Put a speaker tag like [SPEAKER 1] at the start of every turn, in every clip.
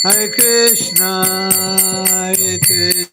[SPEAKER 1] Hare Krishna, Hare Krishna.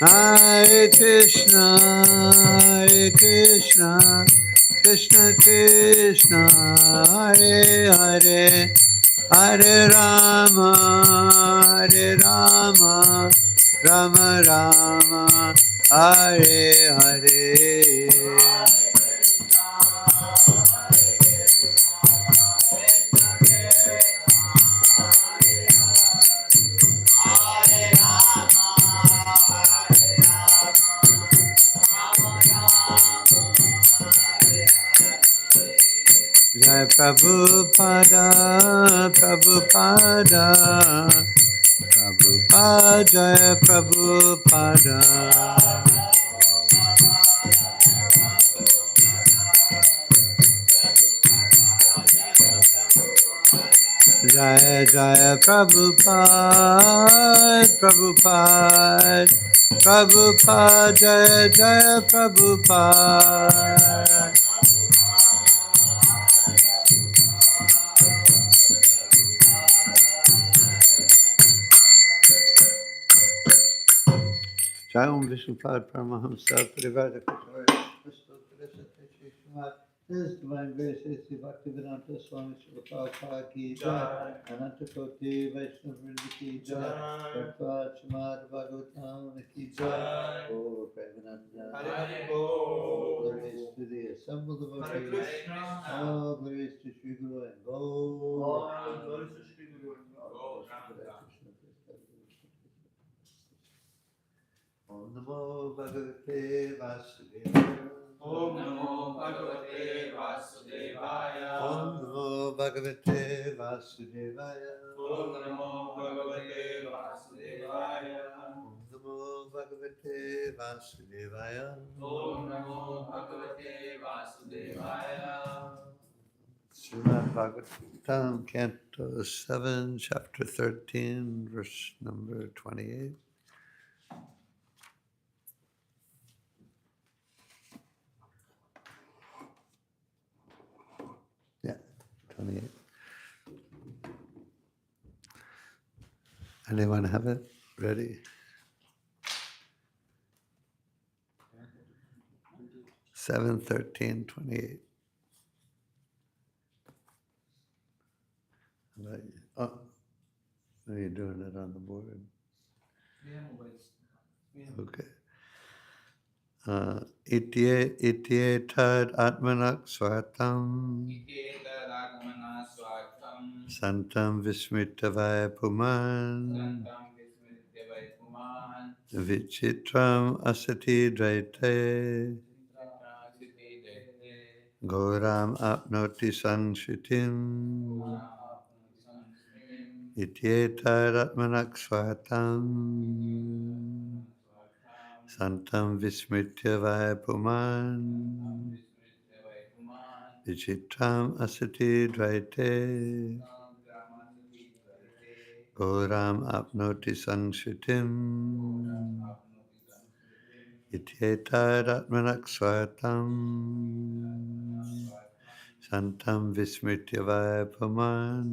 [SPEAKER 1] Hare Krishna, Hare Krishna, Krishna Krishna, Hare Hare, Hare Rama, Hare Rama, Rama Rama, Hare Hare. Jai Prabhupada, Prabhupada, Prabhupada, Jai Prabhupada. Jai Jai Prabhupada, Prabhupada, Prabhupada, Jai Jai Prabhupada. Jai Om Vishnupad Paramahamsa Parivarta Kachari Krishna Krishna Krishna His Divine Grace is the Bhaktivedanta Swami Srila Prabhupada Ki Jai Ananta Koti Vaishnava Vrinda Ki Jai Prabhupada Srimad Bhagavatam Ki Jai Oh Premananda Hare All glories to the assembled devotees All glories to Sri Guru and Gaur All glories to Sri Guru and Gaur Hare Krishna Krishna Om Namo Bhagavate Vasudevaya. Om Namo Bhagavate Vasudevaya. Om Namo Bhagavate Vasudevaya. Om Namo Bhagavate Vasudevaya. Om Namo Bhagavate Vasudevaya. Om Namo Bhagavate Vasudevaya. Srimad Bhagavatam, Canto 7, Chapter 13, verse number 28. Yeah, 28. Anyone have it ready? 7:13:28. Oh, are you doing it on the board? Okay. Itye tad atmanak swatam santam vismitavaya puman vichitram asati draite Goram apnoti sanshitim Ityetatmanak swatam Santam vismitya vaipuman Vichitram asati dvaite Goram apnoti sanshitim Ityetatmanak swatam Santam vismitya vaipuman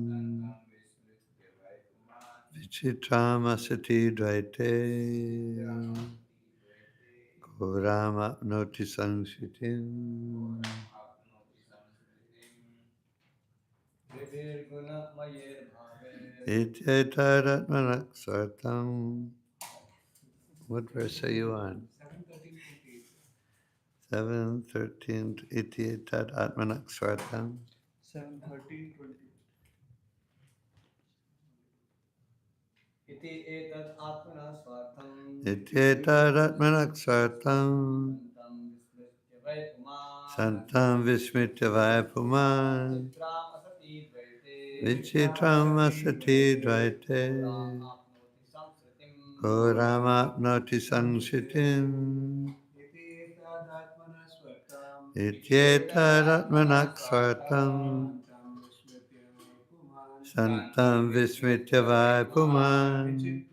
[SPEAKER 1] Vichitram asati dvaite Goram apnoti sanshitim Ityetaratmanak sartam. What verse are you on? 7:13. Ityetat atmanak sartam.
[SPEAKER 2] 7:13:20. Iti etat atmana swartham.
[SPEAKER 1] Ityetaratmanak sartam. Santam vismitya vaipuman. Vichitram asati dvaite. Goramapnoti Sangshitim
[SPEAKER 2] Iti tadatmana swartam.
[SPEAKER 1] Ityetaratmanak Svartam
[SPEAKER 2] Santam vismritya puman.
[SPEAKER 1] Santam Vismityavai Puman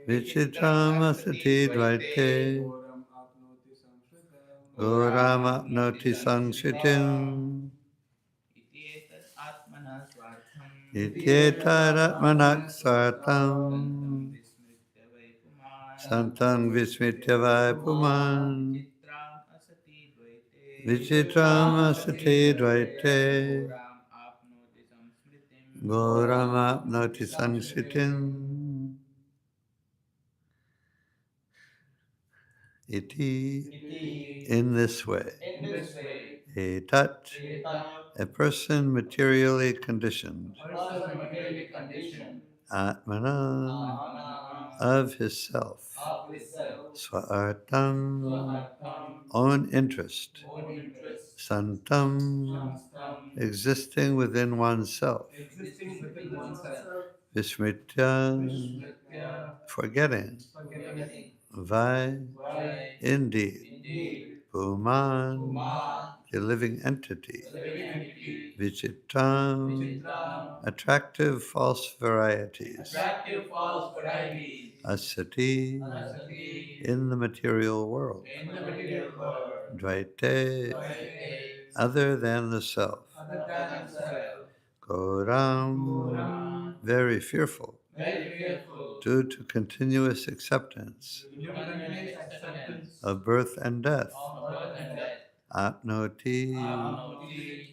[SPEAKER 2] Vichitram
[SPEAKER 1] Vichitram
[SPEAKER 2] asati dvaite.
[SPEAKER 1] Asati Dvaite
[SPEAKER 2] Goram apnoti samshritam.
[SPEAKER 1] Goramapnoti Sangshitim Ityetaratmanak Svartam Santam Vismityavai Puman Vichitram Asati Dvaite Goramapnoti Sangshitim Iti. In this way. Etat. A person materially conditioned. Atmana. Of his self. Swartam. Own interest. Santam. Existing within oneself. Vismritya. Forgetting. Vai. Indeed. Puman. The living entity. Vichitram. Attractive false varieties. Asati. In the material world. Dvaite. Other than the self. Goram. Very fearful. Due to continuous acceptance of birth and death. Apnoti.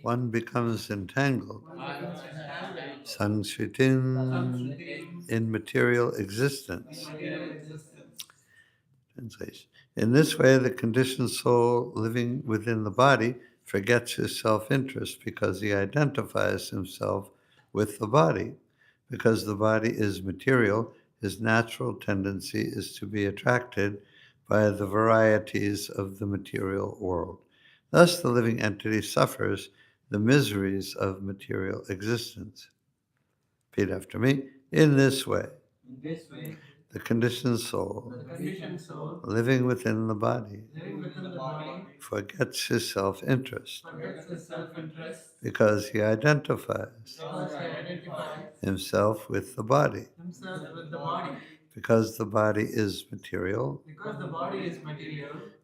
[SPEAKER 1] One becomes entangled. Sangsritim. In material existence. Translation. In this way, the conditioned soul living within the body forgets his self-interest because he identifies himself with the body. Because the body is material, his natural tendency is to be attracted by the varieties of the material world. Thus, the living entity suffers the miseries of material existence. Repeat after me. In this way, the conditioned soul, living within the body, forgets his self-interest because he identifies himself with the body. Because the body is material,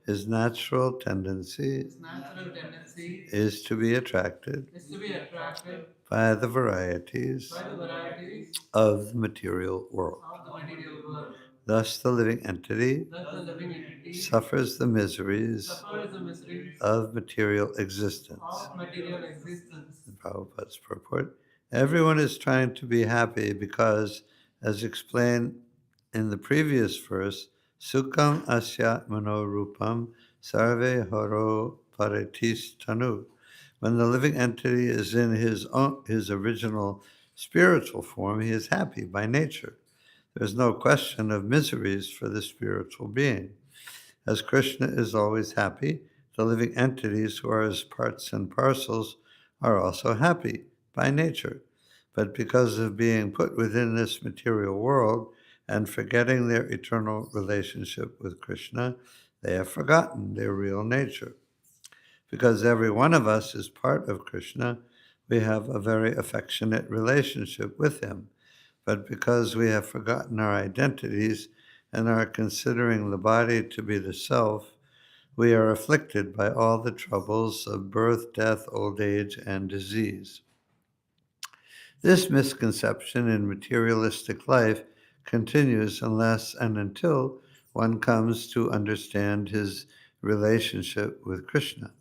[SPEAKER 1] his natural tendency is to be attracted by the varieties of the material world. Thus, the living entity suffers the miseries of material existence. The Prabhupada's purport. Everyone is trying to be happy because, as explained in the previous verse, Sukham asya manorupam sarve haro paritis tanu. When the living entity is in his original spiritual form, he is happy by nature. There's no question of miseries for the spiritual being. As Krishna is always happy, the living entities who are his parts and parcels are also happy by nature. But because of being put within this material world and forgetting their eternal relationship with Krishna, they have forgotten their real nature. Because every one of us is part of Krishna, we have a very affectionate relationship with him. But because we have forgotten our identities and are considering the body to be the self, we are afflicted by all the troubles of birth, death, old age, and disease. This misconception in materialistic life continues unless and until one comes to understand his relationship with Krishna.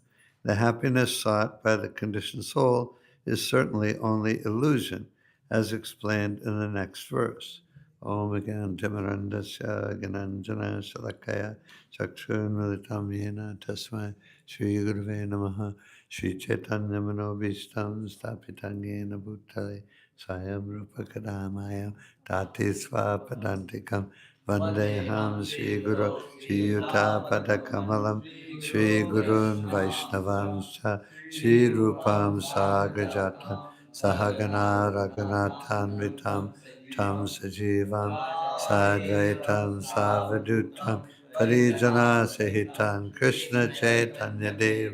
[SPEAKER 1] The happiness sought by the conditioned soul is certainly only illusion, as explained in the next verse. Om Gantimarandasya Gananjana Salakaya Chakshunmilitam Yena Tasmai Shri Gurve Namaha Shri Chaitanya Manobishtam Stapitam Yena Bhutale Swayam Rupa Kadamayam Tati Swapadantikam Vandeham Shri Guru Shri Yuta Padakamalam Shri Gurun Vaishnavamscha Shri Rupam Sagrajata Sahagana Raghunathanvitam tam sajivam sadvaitam savadutam parijana sahitam Krishna Chaitanya Dev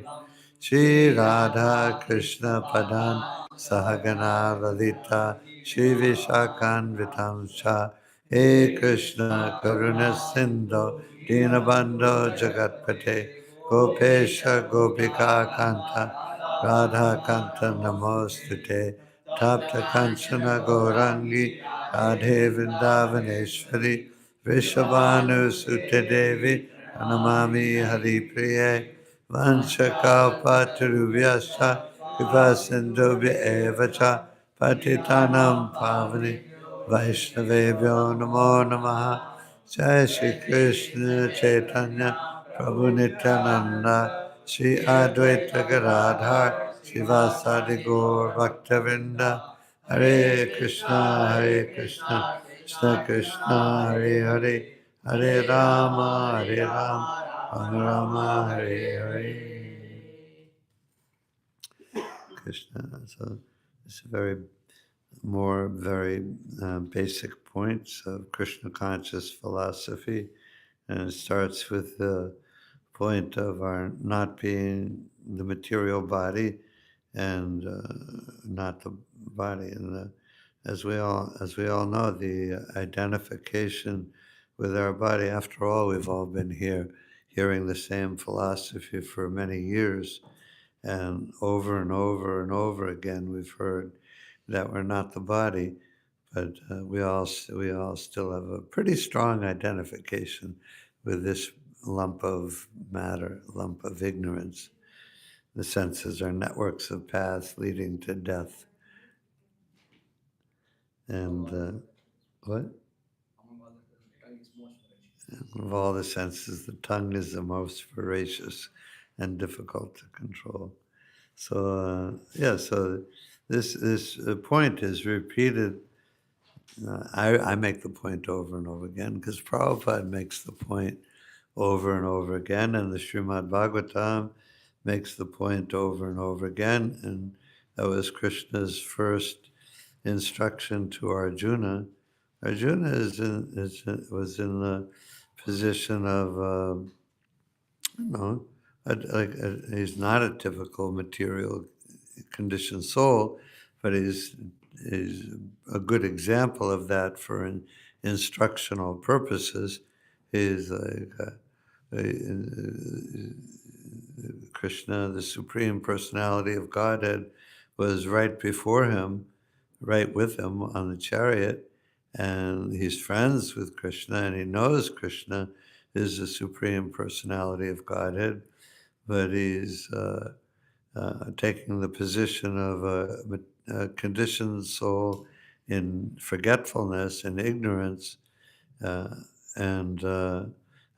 [SPEAKER 1] Shri Radha Krishna Padan Sahagana Lalita Shri Vishakan Vitamsha He Krishna Karuna Sindhu Dinabandho Jagatpate Gopesha Gopika Kanta Radha Kanta Namostute Tapta Kanchana Gaurangi Radhe Vrindavaneshwari Vrishabhanu Sute Devi Anamami Hari Priye Vanshakapatarubhyascha Kripasindhubhya evacha Patitanam Pavani Vaishnavebhyo Namo Namaha Jai Shri Krishna Chaitanya Prabhu Nityananda Shri Advaita Gadadhar Srivasadi Gaur Bhaktavinda Hare Krishna Krishna Krishna Hare Hare Hare Rama Rama Rama Hare Hare Krishna. So it's very basic points of Krishna conscious philosophy, and it starts with the point of our not being the material body and not the body, and as we all know, the identification with our body. After all, we've all been here, hearing the same philosophy for many years, and over and over again, we've heard that we're not the body, but we all still have a pretty strong identification with this lump of matter, lump of ignorance. The senses are networks of paths leading to death. And what? Of all the senses, the tongue is the most voracious and difficult to control. So so this point is repeated. I make the point over and over again because Prabhupada makes the point over and over again, and the Srimad Bhagavatam makes the point over and over again, and that was Krishna's first instruction to Arjuna. Arjuna was in the position of he's not a typical material conditioned soul, but he's a good example of that for instructional purposes. He's like Krishna, the Supreme Personality of Godhead, was right before him, right with him on the chariot, and he's friends with Krishna, and he knows Krishna is the Supreme Personality of Godhead, but he's taking the position of a conditioned soul in forgetfulness and ignorance, and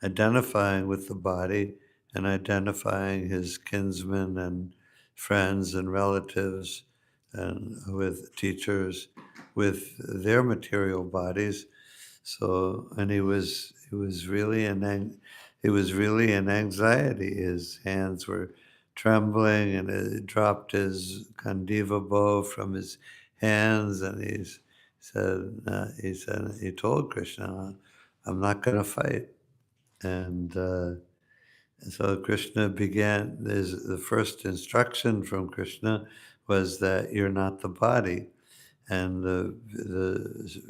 [SPEAKER 1] identifying with the body and identifying his kinsmen and friends and relatives and with teachers with their material bodies. So, and he was really in anxiety. His hands were trembling, and he dropped his Kandiva bow from his hands, and he told Krishna, "I'm not going to fight." And so Krishna began. The first instruction from Krishna was that you're not the body, and the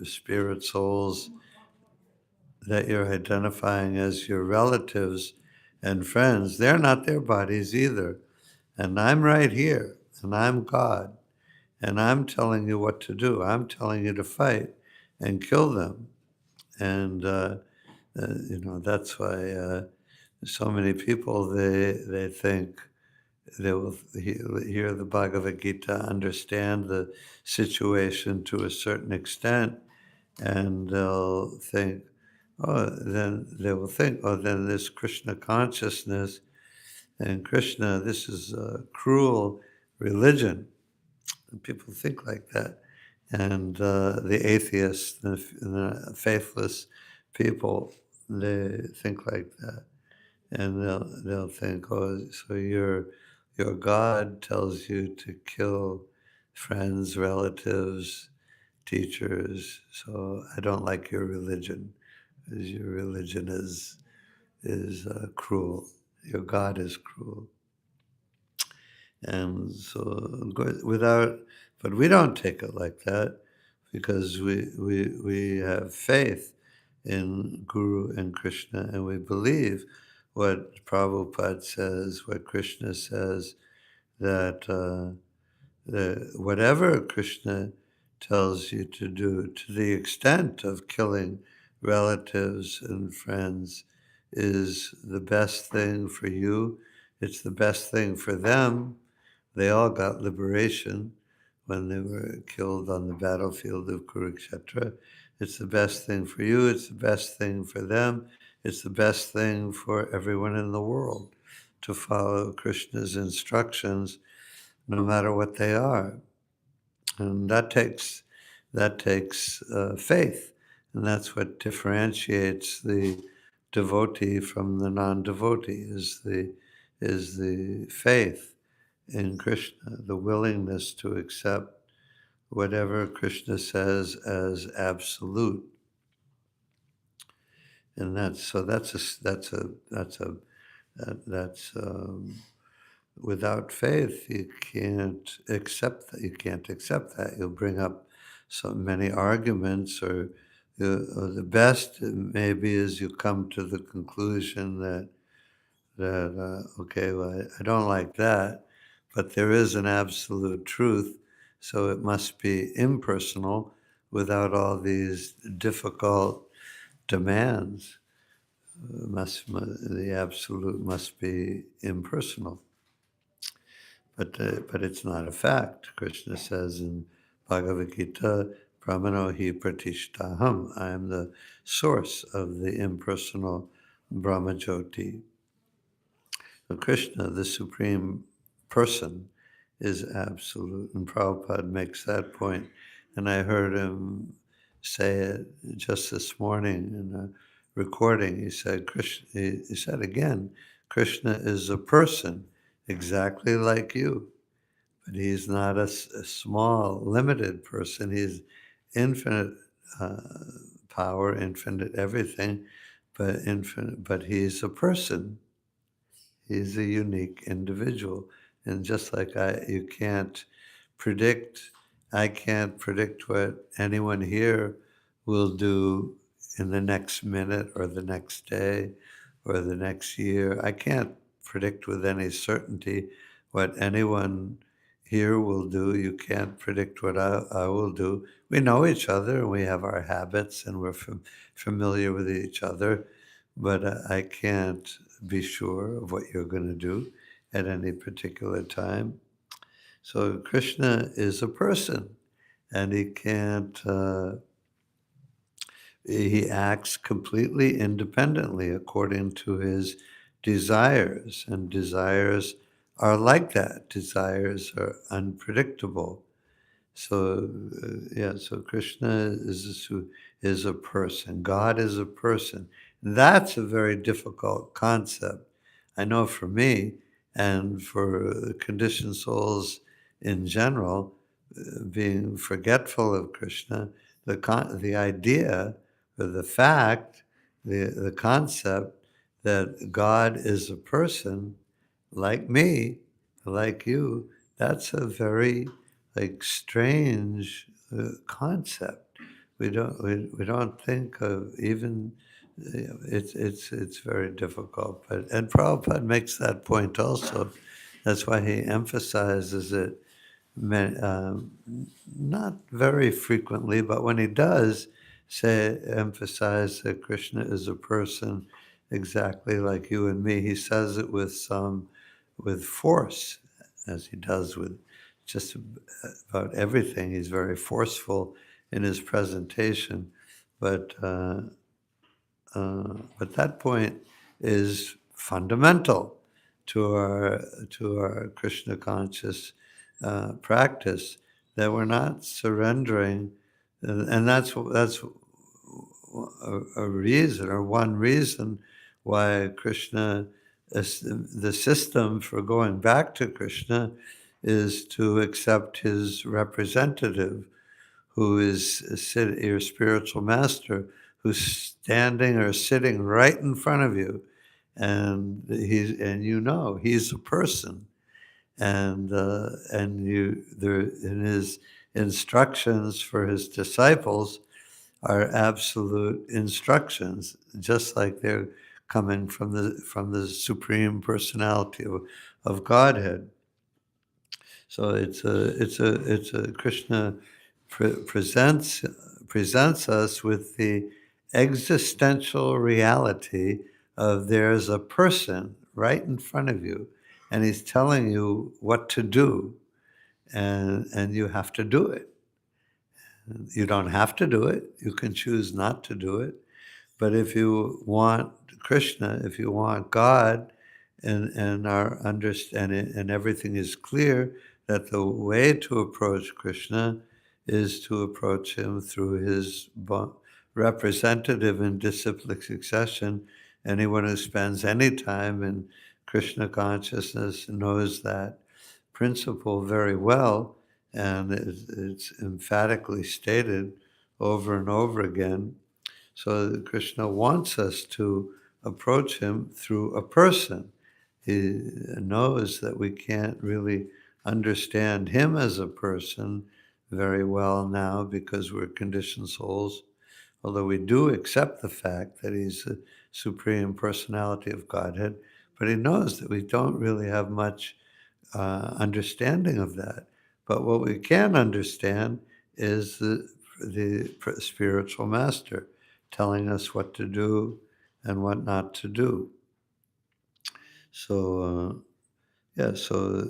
[SPEAKER 1] spirit souls that you're identifying as your relatives and friends, they're not their bodies either. And I'm right here, and I'm God, and I'm telling you what to do. I'm telling you to fight and kill them. And that's why so many people they think they will hear the Bhagavad Gita, understand the situation to a certain extent, and they'll think, then this Krishna consciousness, and Krishna, this is a cruel religion. And people think like that. And the atheists, the faithless people, they think like that. And they'll think, so your God tells you to kill friends, relatives, teachers. So I don't like your religion, because your religion is cruel. Your God is cruel. And so but we don't take it like that, because we have faith in Guru and Krishna, and we believe what Prabhupada says, what Krishna says, that whatever Krishna tells you to do, to the extent of killing relatives and friends, is the best thing for you. It's the best thing for them. They all got liberation when they were killed on the battlefield of Kurukshetra. It's the best thing for you. It's the best thing for them. It's the best thing for everyone in the world to follow Krishna's instructions, no matter what they are. And that takes faith, and that's what differentiates the devotee from the non-devotee, is the faith in Krishna, the willingness to accept whatever Krishna says as absolute. And that's without faith, you can't accept that. You can't accept that. You'll bring up so many arguments, or the best maybe is you come to the conclusion that okay, well, I don't like that, but there is an absolute truth, so it must be impersonal without all these difficult demands. The absolute must be impersonal. But it's not a fact. Krishna says in Bhagavad Gita, Brahmano hi pratishtaham. I am the source of the impersonal Brahmajyoti. So Krishna, the Supreme Person, is absolute. And Prabhupada makes that point. And I heard him say it just this morning in a recording. He said, he said again, Krishna is a person exactly like you. But he's not a small, limited person. He's infinite power, infinite everything, but he's a person. He's a unique individual. And just like you can't predict, I can't predict what anyone here will do in the next minute or the next day or the next year. I can't predict with any certainty what anyone here will do. You can't predict what I will do. We know each other, and we have our habits, and we're familiar with each other, but I can't be sure of what you're going to do at any particular time. So Krishna is a person, and he can't, he acts completely independently according to his desires, and desires are like that. Desires are unpredictable. So, so Krishna is a person. God is a person. That's a very difficult concept. I know for me and for conditioned souls in general, being forgetful of Krishna, the idea or the fact, the concept that God is a person like me, like you, that's a very strange concept. We don't think of even. It's very difficult. And Prabhupada makes that point also. That's why he emphasizes it. Not very frequently, but when he does emphasize that Krishna is a person exactly like you and me, he says it with force, as he does with just about everything. He's very forceful in his presentation, but that point is fundamental to our Krishna conscious practice, that we're not surrendering, and that's a reason, or one reason, why Krishna, the system for going back to Krishna, is to accept his representative, who is your spiritual master, who's standing or sitting right in front of you, and he's a person, and in his instructions for his disciples are absolute instructions, just like they're coming from the Supreme Personality of Godhead. So it's a Krishna presents us with the existential reality of there's a person right in front of you, and he's telling you what to do, and you have to do it. You don't have to do it. You can choose not to do it. But if you want Krishna, if you want God, and our understanding, and everything is clear, that the way to approach Krishna is to approach him through his representative in disciplic succession. Anyone who spends any time in Krishna consciousness knows that principle very well, and it's emphatically stated over and over again. So Krishna wants us to approach him through a person. He knows that we can't really understand him as a person very well now because we're conditioned souls, although we do accept the fact that he's the Supreme Personality of Godhead, but he knows that we don't really have much understanding of that. But what we can understand is the spiritual master telling us what to do and what not to do. So so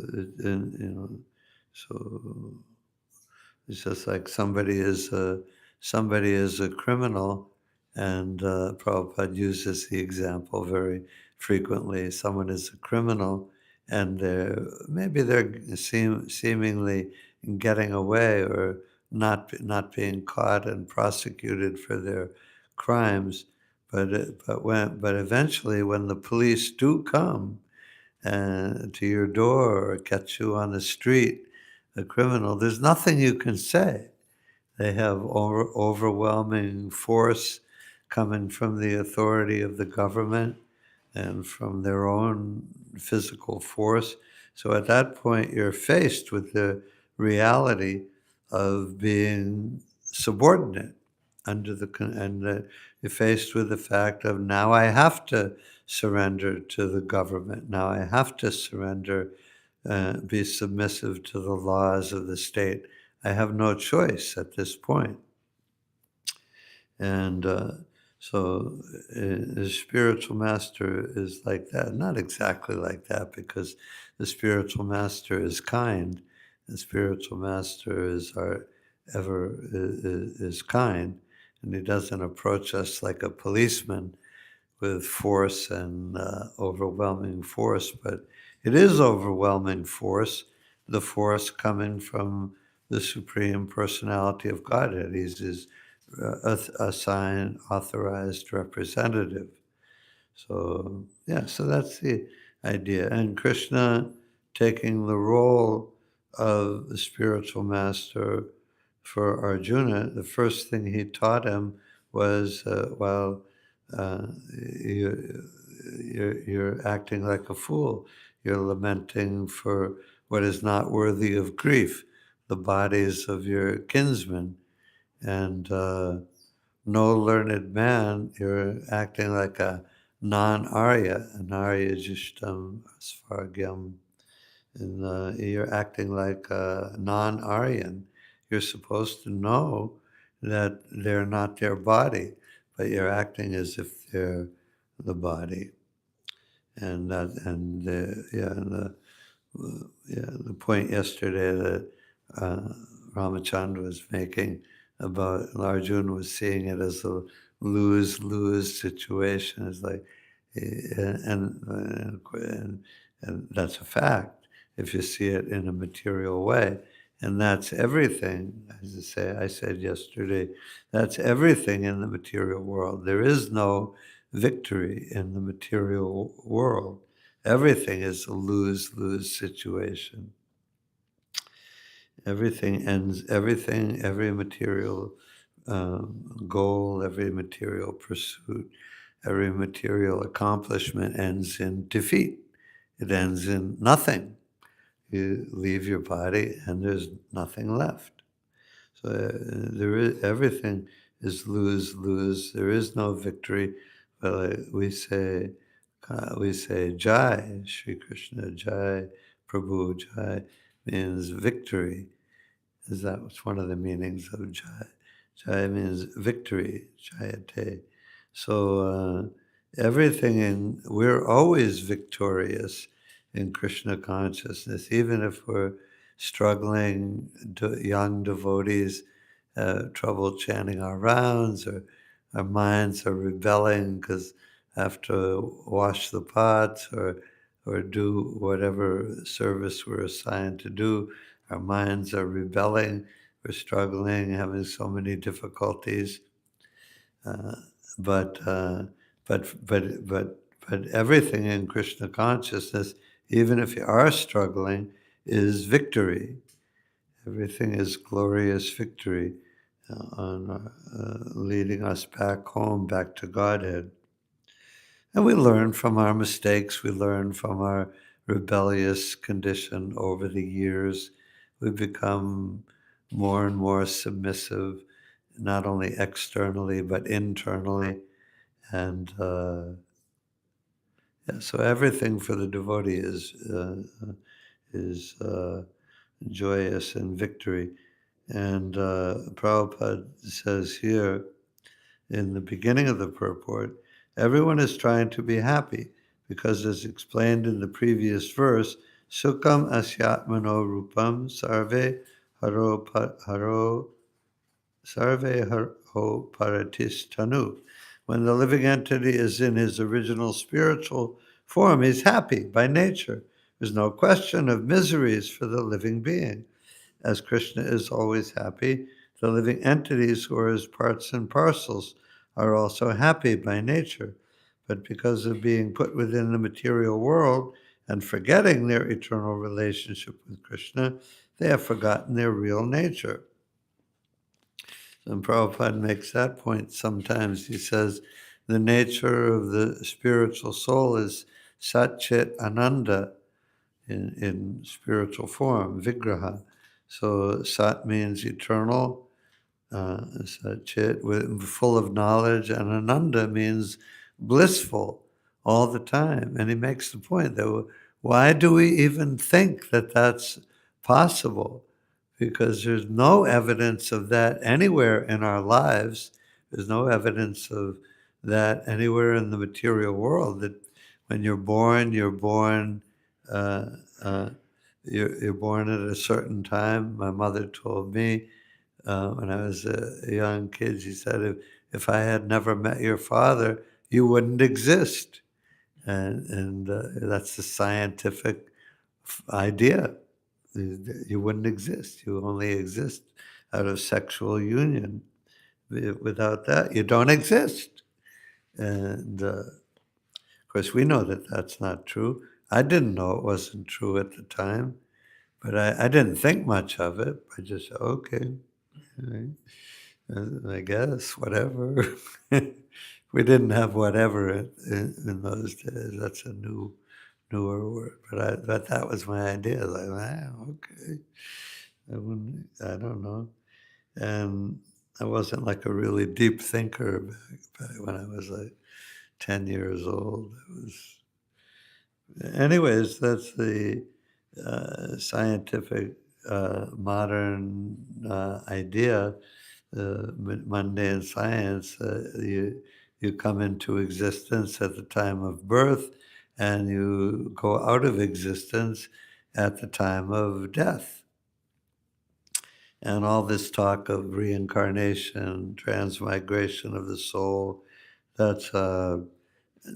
[SPEAKER 1] it's just like somebody is a criminal, and Prabhupada uses the example very frequently. Someone is a criminal, and they're seemingly getting away or not being caught and prosecuted for their crimes, but eventually when the police do come to your door or catch you on the street, a criminal, there's nothing you can say. They have overwhelming force coming from the authority of the government and from their own physical force. So at that point, you're faced with the reality of being subordinate you're faced with the fact of, now I have to surrender to the government. Now I have to surrender, be submissive to the laws of the state. I have no choice at this point. And so the spiritual master is like that. Not exactly like that, because the spiritual master is kind. The spiritual master is kind, and he doesn't approach us like a policeman with force and overwhelming force, but it is overwhelming force, the force coming from the Supreme Personality of Godhead. He's his assigned, authorized representative. So, so that's the idea. And Krishna taking the role of the spiritual master for Arjuna, the first thing he taught him was, you're acting like a fool. You're lamenting for what is not worthy of grief, the bodies of your kinsmen. And no learned man, you're acting like a non-Arya, an Arya Jishtam Svargyam. And you're acting like a non-Aryan. You're supposed to know that they're not their body, but you're acting as if they're the body. And the point yesterday that Ramachandra was making about Arjuna was seeing it as a lose-lose situation. It's like, and that's a fact if you see it in a material way. And that's everything, as I said yesterday, that's everything in the material world. There is no victory in the material world. Everything is a lose-lose situation. Everything ends, every material goal, every material pursuit, every material accomplishment ends in defeat. It ends in nothing. You leave your body and there's nothing left. So there is, everything is lose-lose. There is no victory. But we say Jai, Shri Krishna, Jai, Prabhu, Jai means victory. Is that what's one of the meanings of Jai? Jai means victory, Jayate. So we're always victorious in Krishna consciousness, even if we're struggling, young devotees, trouble chanting our rounds, or our minds are rebelling because have to wash the pots or do whatever service we're assigned to do. Our minds are rebelling, we're struggling, having so many difficulties. Uh, but, uh, but everything in Krishna consciousness, even if you are struggling, is victory. Everything is glorious victory on leading us back home, back to Godhead. And we learn from our mistakes. We learn from our rebellious condition over the years. We become more and more submissive, not only externally, but internally. And yeah, so everything for the devotee is joyous and victory. And Prabhupada says here, in the beginning of the purport, everyone is trying to be happy because, as explained in the previous verse, Sukham asyatmano rupam sarve haro paratistanu. When the living entity is in his original spiritual form, he's happy by nature. There's no question of miseries for the living being. As Krishna is always happy, the living entities who are his parts and parcels are also happy by nature. But because of being put within the material world and forgetting their eternal relationship with Krishna, they have forgotten their real nature. And Prabhupada makes that point sometimes. He says, the nature of the spiritual soul is Sat Chit Ananda in spiritual form, Vigraha. So Sat means eternal, Chit, full of knowledge, and Ananda means blissful all the time. And he makes the point that why do we even think that that's possible? Because there's no evidence of that anywhere in our lives. There's no evidence of that anywhere in the material world. That when you're born, uh, uh, you're born at a certain time. My mother told me when I was a young kid, she said, if I had never met your father, you wouldn't exist. And that's the scientific idea. You wouldn't exist. You only exist out of sexual union. Without that, you don't exist. And of course, we know that that's not true. I didn't know it wasn't true at the time, but I didn't think much of it. I just said, okay, right, I guess, whatever. We didn't have whatever in those days. That's a newer word, but that was my idea. Like, okay. I don't know. And I wasn't like a really deep thinker back when I was like 10 years old. Anyways, that's the scientific modern idea, mundane science. You come into existence at the time of birth, and you go out of existence at the time of death. And all this talk of reincarnation, transmigration of the soul, that's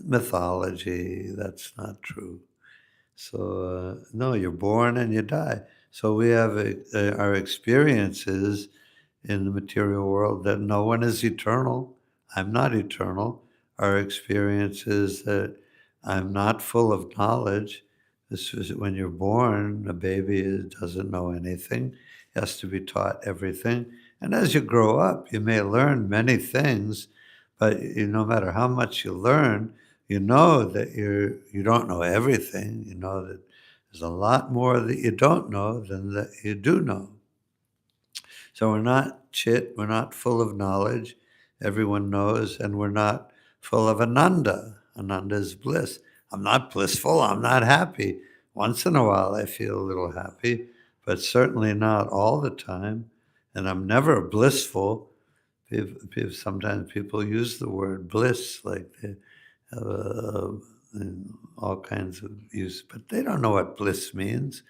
[SPEAKER 1] mythology. That's not true. So, no, you're born and you die. So we have our experiences in the material world that no one is eternal. I'm not eternal. Our experience is that I'm not full of knowledge. This is when you're born, a baby doesn't know anything. He has to be taught everything. And as you grow up, you may learn many things, but no matter how much you learn, you know that you don't know everything. You know that there's a lot more that you don't know than that you do know. So we're not chit, we're not full of knowledge, everyone knows, and we're not full of ananda. Ananda is bliss. I'm not blissful, I'm not happy. Once in a while I feel a little happy, but certainly not all the time. And I'm never blissful. Sometimes people use the word bliss like they have all kinds of use, but they don't know what bliss means.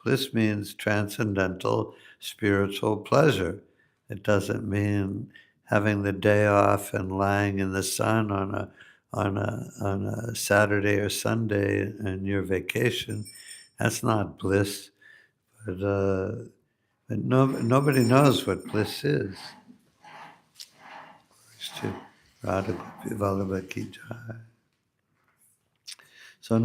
[SPEAKER 1] Bliss means transcendental spiritual pleasure. It doesn't mean having the day off and lying in the sun on a Saturday or Sunday in your vacation. That's not bliss. But nobody knows what bliss is. Radha Gopi Vallabha Ki Jai. So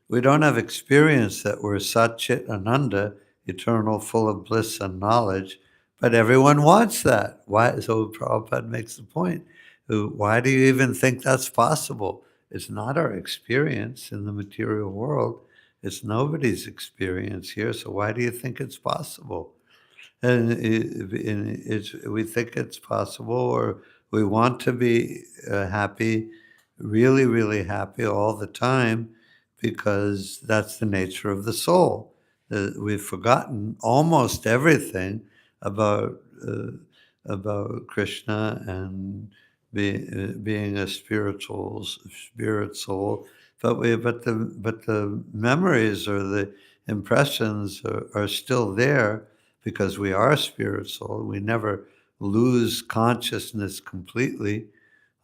[SPEAKER 1] we don't have experience that we're Sat Chit Ananda, eternal, full of bliss and knowledge, but everyone wants that. Why? So Prabhupada makes the point. Why do you even think that's possible? It's not our experience in the material world. It's nobody's experience here, so why do you think it's possible? And we think it's possible, or we want to be happy, really, really happy all the time, because that's the nature of the soul. We've forgotten almost everything about Krishna and being a spirit soul, but the memories or the impressions are still there because we are spirit soul. We never lose consciousness completely,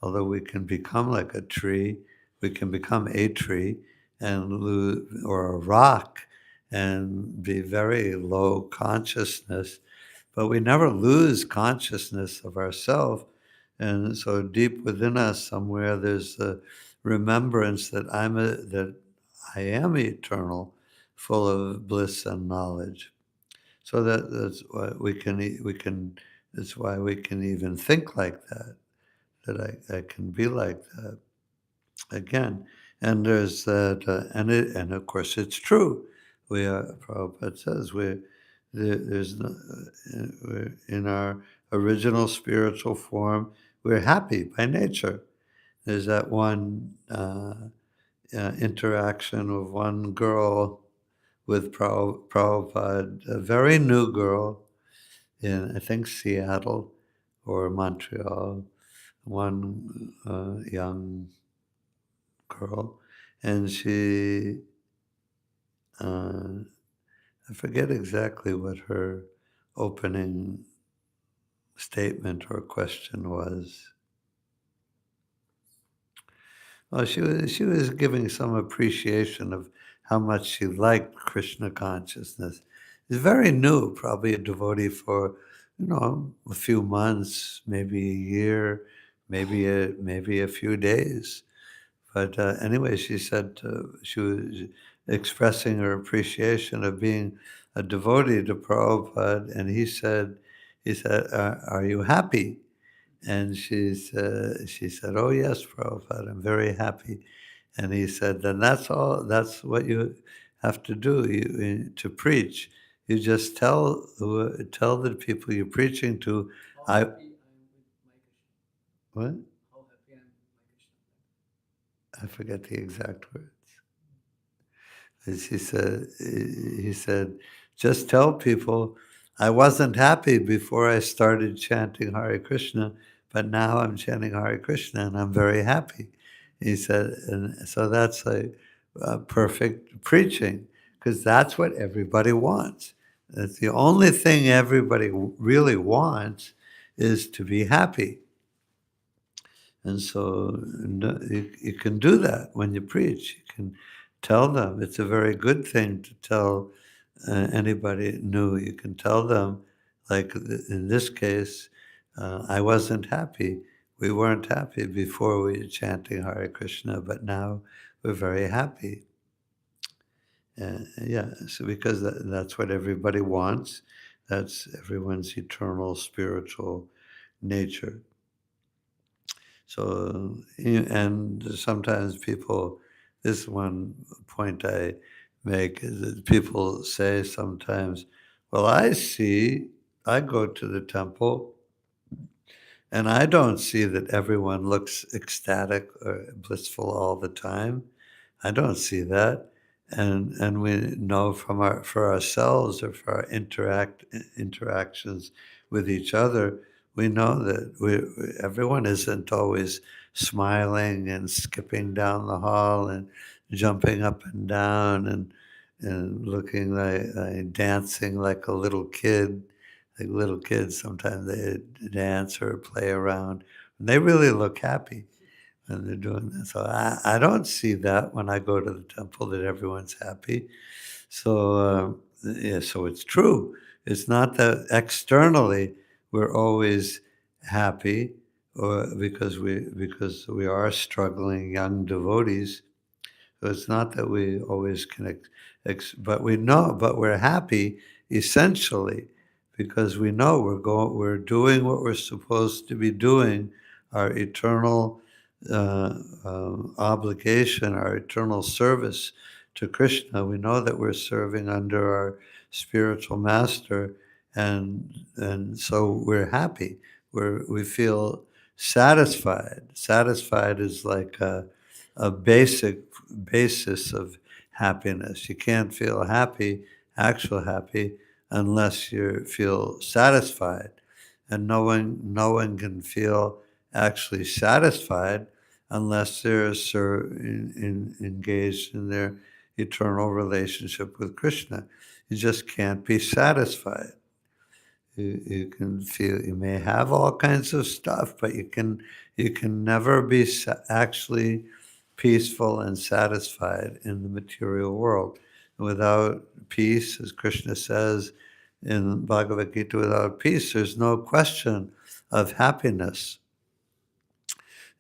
[SPEAKER 1] although we can become like a tree. We can become a tree or a rock and be very low consciousness, but we never lose consciousness of ourselves. And so deep within us somewhere, there's the remembrance that that I am eternal, full of bliss and knowledge. So that's why that's why we can even think like that. That I can be like that again. And there's that, and of course it's true. Prabhupada says there's no, we're in our original spiritual form. We're happy by nature. There's that one interaction of one girl with Prabhupada, a very new girl in, I think, Seattle or Montreal, one young girl, and I forget exactly what her opening statement or question was. Well, she was giving some appreciation of how much she liked Krishna consciousness. She's very new, probably a devotee for, a few months, maybe a year, maybe a few days. But anyway, she said she was expressing her appreciation of being a devotee to Prabhupada, and he said, "Are you happy?" And she said, "Oh yes, Prabhupada, I'm very happy." And he said, "Then that's all. That's what you have to do to preach. You just tell the people you're preaching to,
[SPEAKER 2] How
[SPEAKER 1] I
[SPEAKER 2] happy I am with my Krishna.
[SPEAKER 1] what?
[SPEAKER 2] How happy I am with my Krishna.
[SPEAKER 1] I forget the exact words. As he said, just tell people, I wasn't happy before I started chanting Hare Krishna, but now I'm chanting Hare Krishna and I'm very happy. He said, and so that's a perfect preaching, because that's what everybody wants. That's the only thing everybody really wants, is to be happy. And so you can do that when you preach. You can tell them. It's a very good thing to tell anybody new. You can tell them, like in this case, I wasn't happy. We weren't happy before we were chanting Hare Krishna, but now we're very happy. Yeah, so because that's what everybody wants. That's everyone's eternal spiritual nature. So, and sometimes people, this one point I make is that people say sometimes, well, I go to the temple and I don't see that everyone looks ecstatic or blissful all the time. I don't see that. And we know from for ourselves or for our interactions with each other, we know that everyone isn't always smiling and skipping down the hall and jumping up and down and looking like dancing like a little kid. Like little kids, sometimes they dance or play around. And they really look happy when they're doing that. So I don't see that when I go to the temple that everyone's happy. So yeah, so it's true. It's not that externally we're always happy, or because we are struggling young devotees. So it's not that we always can, but we know, but we're happy essentially because we know we're doing what we're supposed to be doing, our eternal obligation, our eternal service to Krishna. We know that we're serving under our spiritual master, and so we're happy. We feel satisfied. Satisfied is like a basic basis of happiness. You can't feel happy, actual happy, unless you feel satisfied. And no one can feel actually satisfied unless they're engaged in their eternal relationship with Krishna. You just can't be satisfied. You can feel, you may have all kinds of stuff, but you can never be actually peaceful and satisfied in the material world. Without peace, as Krishna says in Bhagavad Gita, without peace, there's no question of happiness.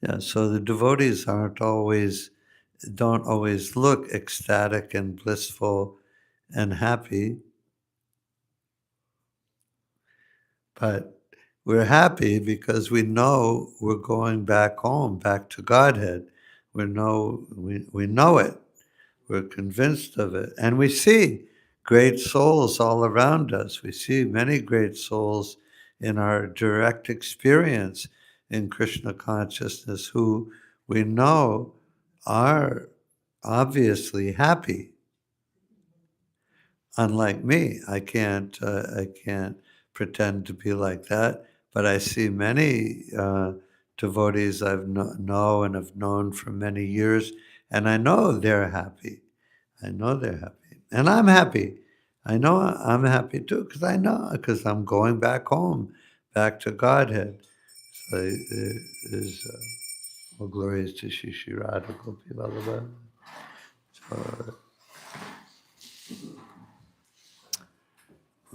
[SPEAKER 1] Yeah, so the devotees don't always look ecstatic and blissful and happy, but we're happy because we know we're going back home, back to Godhead. We know it. We're convinced of it. And we see great souls all around us. We see many great souls in our direct experience in Krishna consciousness who we know are obviously happy. Unlike me, I can't pretend to be like that, but I see many devotees I've know and have known for many years, and I know they're happy. I know they're happy, and I'm happy. I know I'm happy too because I'm going back home, back to Godhead. So there's all glories to Shishi Radha Gopi Vallabha. So,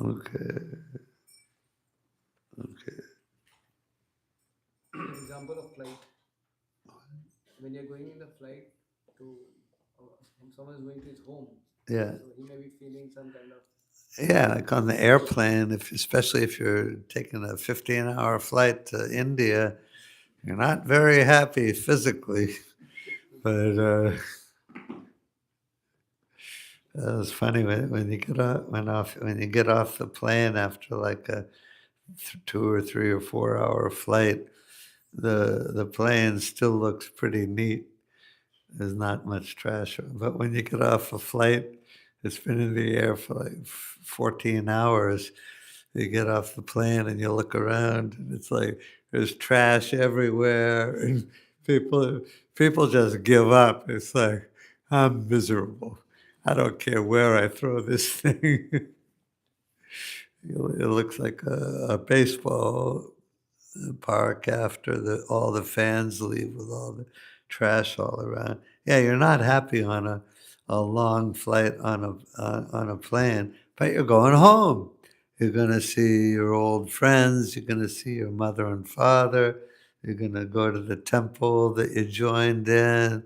[SPEAKER 1] okay, okay.
[SPEAKER 2] Example of flight. When you're going in the flight to, someone is going to his home,
[SPEAKER 1] Yeah.
[SPEAKER 2] so he may be feeling some kind of.
[SPEAKER 1] Yeah, like on the airplane, especially if you're taking a 15-hour flight to India, you're not very happy physically. But it was funny when you get off the plane after like a 2 or 3 or 4 hour flight, the plane still looks pretty neat. There's not much trash, but when you get off a flight, it's been in the air for like 14 hours. You get off the plane and you look around, and it's like there's trash everywhere, and people just give up. It's like I'm miserable. I don't care where I throw this thing. It looks like a baseball park after all the fans leave with all the trash all around. Yeah, you're not happy on a long flight on a plane, but you're going home. You're going to see your old friends. You're going to see your mother and father. You're going to go to the temple that you joined in.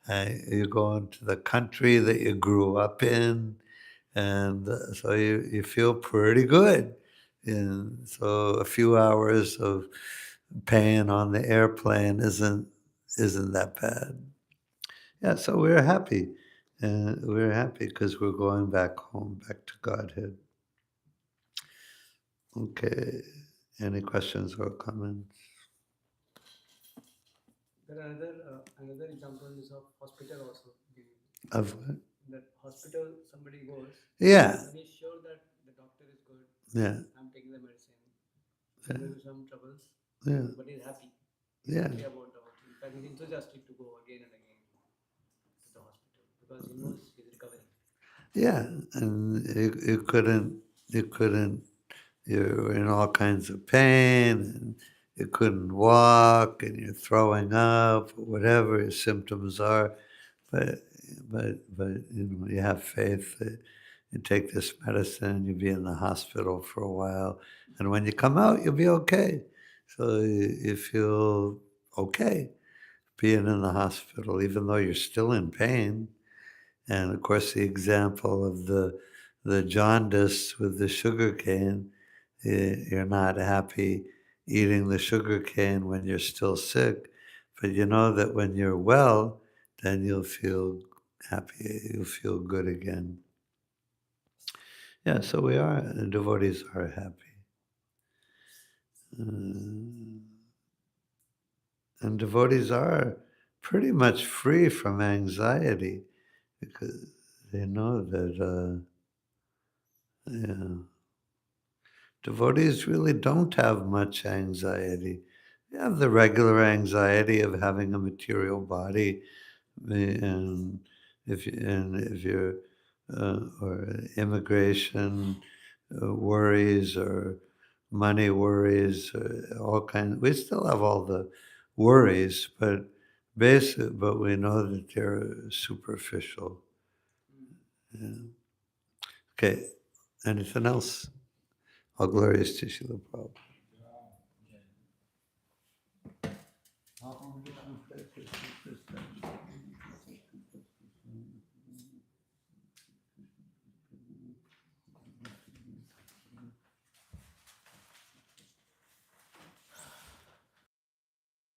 [SPEAKER 1] You're going to the country that you grew up in. And so you feel pretty good. And so a few hours of pain on the airplane isn't that bad. Yeah, so we're happy. We're happy because we're going back home, back to Godhead. Okay. Any questions or comments?
[SPEAKER 2] There are another example is of hospital also.
[SPEAKER 1] Of what?
[SPEAKER 2] That hospital somebody goes.
[SPEAKER 1] Yeah.
[SPEAKER 2] And he's sure that the doctor is good.
[SPEAKER 1] Yeah.
[SPEAKER 2] I'm taking the medicine.
[SPEAKER 1] Yeah.
[SPEAKER 2] There is some troubles.
[SPEAKER 1] Yeah.
[SPEAKER 2] But he's happy.
[SPEAKER 1] Yeah.
[SPEAKER 2] Happy about the hospital. In fact, he's enthusiastic to go again and again to the hospital because he knows he's recovering.
[SPEAKER 1] Yeah, and you're in all kinds of pain, and you couldn't walk, and you're throwing up, or whatever your symptoms are, but you have faith that you take this medicine, you'll be in the hospital for a while, and when you come out, you'll be okay. So you feel okay being in the hospital, even though you're still in pain. And of course, the example of the jaundice with the sugar cane, you're not happy eating the sugar cane when you're still sick, but you know that when you're well, then you'll feel happy, you'll feel good again. Yeah, so the devotees are happy. And devotees are pretty much free from anxiety because they know that, yeah. Devotees really don't have much anxiety. They have the regular anxiety of having a material body, and if you're or immigration worries or money worries, all kinds. We still have all the worries, but but we know that they're superficial. Yeah. Okay. Anything else? All glories to Srila Prabhupada.